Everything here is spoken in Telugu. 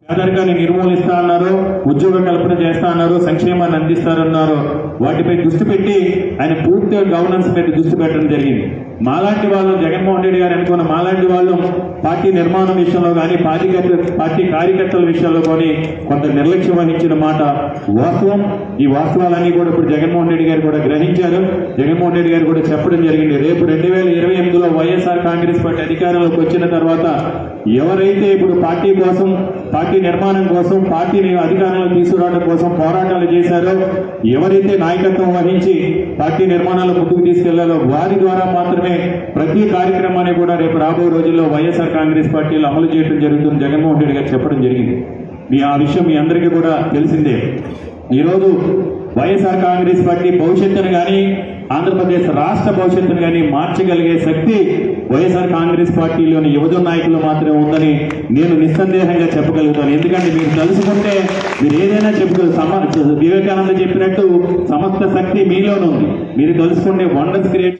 పేదరికాన్ని నిర్మూలిస్తా అన్నారు, ఉద్యోగ కల్పన చేస్తా అన్నారు, సంక్షేమాన్ని అందిస్తారన్నారు. వాటిపై దృష్టి పెట్టి ఆయన పూర్తిగా గవర్నెన్స్ మీద దృష్టి పెట్టడం జరిగింది. మాలాంటి వాళ్ళు, జగన్మోహన్ రెడ్డి గారు అనుకున్న మాలాంటి వాళ్ళు పార్టీ నిర్మాణం విషయంలో కానీ పార్టీ కార్యకర్తల విషయంలో కానీ కొంత నిర్లక్ష్యం వహించిన మాట వాస్తవం. ఈ వాస్తవాలన్నీ కూడా ఇప్పుడు జగన్మోహన్ రెడ్డి గారు కూడా గ్రహించారు. జగన్మోహన్ రెడ్డి గారు కూడా చెప్పడం జరిగింది. రేపు 2028లో వైఎస్ఆర్ కాంగ్రెస్ పార్టీ అధికారంలోకి వచ్చిన తర్వాత ఎవరైతే ఇప్పుడు పార్టీ కోసం, పార్టీ నిర్మాణం కోసం, పార్టీని అధికారంలో తీసుకురావడం కోసం పోరాటాలు చేశారో, ఎవరైతే నాయకత్వం వహించి పార్టీ నిర్మాణాలు ముందుకు తీసుకెళ్లాలో వారి ద్వారా మాత్రమే ప్రతి కార్యక్రమాన్ని కూడా రేపు రాబో రోజుల్లో వైఎస్ఆర్ కాంగ్రెస్ పార్టీలో అమలు చేయడం జరుగుతుంది జగన్మోహన్ రెడ్డి గారు చెప్పడం జరిగింది. ఆ విషయం మీ అందరికీ కూడా తెలిసిందే. ఈరోజు వైఎస్ఆర్ కాంగ్రెస్ పార్టీ భవిష్యత్తును కానీ, ఆంధ్రప్రదేశ్ రాష్ట్ర భవిష్యత్తును కానీ మార్చగలిగే శక్తి వైఎస్ఆర్ కాంగ్రెస్ పార్టీలోని యువజన నాయకులు మాత్రమే ఉందని నేను నిస్సందేహంగా చెప్పగలుగుతాను. ఎందుకంటే మీరు తలుసుకుంటే మీరు ఏదైనా చెప్పుకోవచ్చు. వివేకానంద చెప్పినట్టు సమస్త శక్తి మీలోనే ఉంది. మీరు తలుసుకుంటే వండర్స్ క్రియేట్